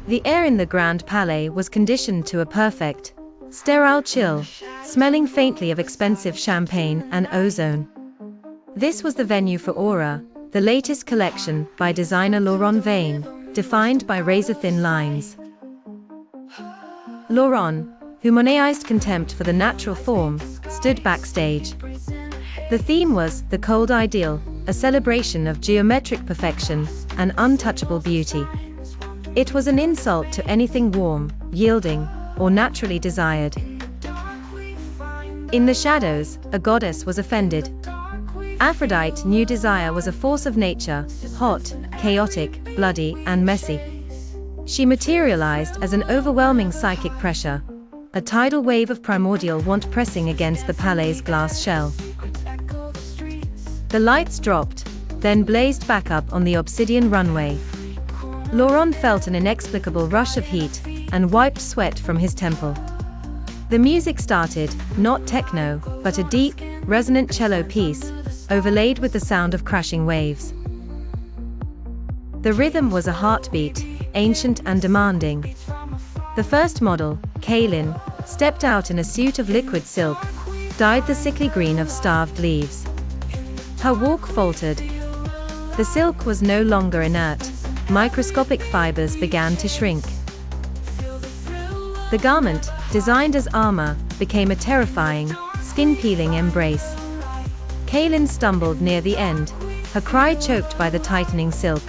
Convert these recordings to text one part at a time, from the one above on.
The air in the Grand Palais was conditioned to a perfect, sterile chill, smelling faintly of expensive champagne and ozone. This was the venue for Aura, the latest collection by designer Laurent Vain, defined by razor-thin lines. Laurent, who Monetized contempt for the natural form, stood backstage. The theme was the cold ideal, a celebration of geometric perfection and untouchable beauty. It was an insult to anything warm, yielding, or naturally desired. In the shadows, a goddess was offended. Aphrodite knew desire was a force of nature, hot, chaotic, bloody, and messy. She materialized as an overwhelming psychic pressure, a tidal wave of primordial want pressing against the palace's glass shell. The lights dropped, then blazed back up on the Obsidian runway. Laurent felt an inexplicable rush of heat, and wiped sweat from his temple. The music started, not techno, but a deep, resonant cello piece, overlaid with the sound of crashing waves. The rhythm was a heartbeat, ancient and demanding. The first model, Kaylin, stepped out in a suit of liquid silk, dyed the sickly green of starved leaves. Her walk faltered. The silk was no longer inert. Microscopic fibers began to shrink. The garment, designed as armor, became a terrifying, skin-peeling embrace. Kaylin stumbled near the end, her cry choked by the tightening silk.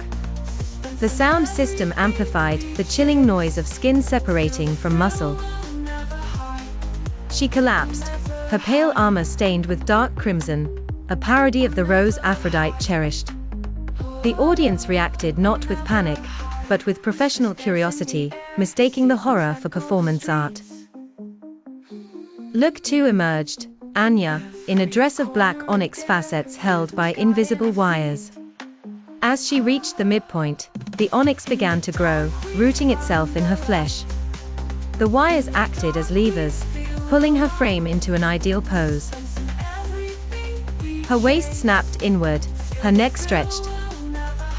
The sound system amplified the chilling noise of skin separating from muscle. She collapsed, her pale armor stained with dark crimson, a parody of the rose Aphrodite cherished. The audience reacted not with panic, but with professional curiosity, mistaking the horror for performance art. Look 2 emerged, Anya, in a dress of black onyx facets held by invisible wires. As she reached the midpoint, the onyx began to grow, rooting itself in her flesh. The wires acted as levers, pulling her frame into an ideal pose. Her waist snapped inward, her neck stretched.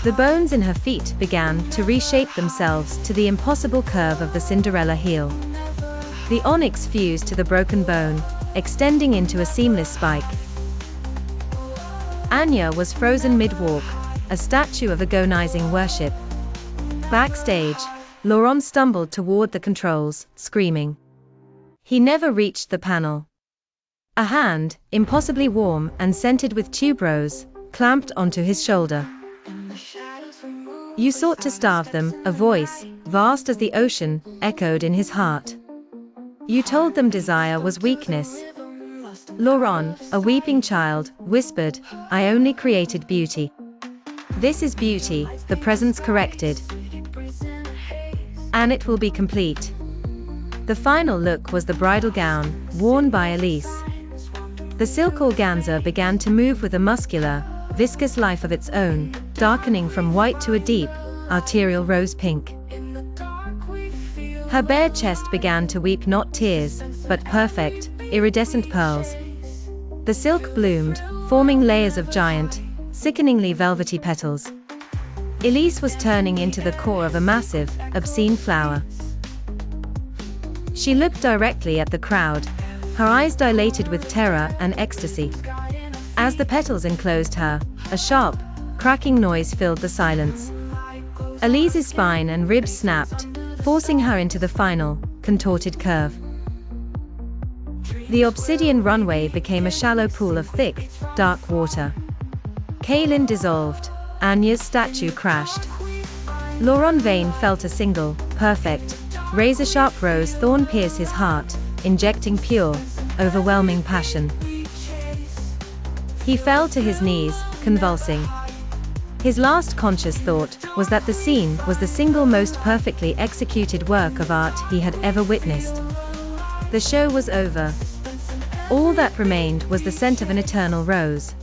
The bones in her feet began to reshape themselves to the impossible curve of the Cinderella heel. The onyx fused to the broken bone, extending into a seamless spike. Anya was frozen mid-walk, a statue of agonizing worship. Backstage, Laurent stumbled toward the controls, screaming. He never reached the panel. A hand, impossibly warm and scented with tuberose, clamped onto his shoulder. You sought to starve them, a voice, vast as the ocean, echoed in his heart. You told them desire was weakness. Laurent, a weeping child, whispered, I only created beauty. This is beauty, the presence corrected. And it will be complete. The final look was the bridal gown, worn by Elise. The silk organza began to move with a muscular, viscous life of its own, darkening from white to a deep, arterial rose pink. Her bare chest began to weep not tears, but perfect, iridescent pearls. The silk bloomed, forming layers of giant, sickeningly velvety petals. Elise was turning into the core of a massive, obscene flower. She looked directly at the crowd, her eyes dilated with terror and ecstasy. As the petals enclosed her, a sharp, cracking noise filled the silence. Elise's spine and ribs snapped, forcing her into the final, contorted curve. The Obsidian runway became a shallow pool of thick, dark water. Kaylin dissolved, Anya's statue crashed. Laurent Vain felt a single, perfect, razor-sharp rose thorn pierce his heart, injecting pure, overwhelming passion. He fell to his knees, convulsing. His last conscious thought was that the scene was the single most perfectly executed work of art he had ever witnessed. The show was over. All that remained was the scent of an eternal rose.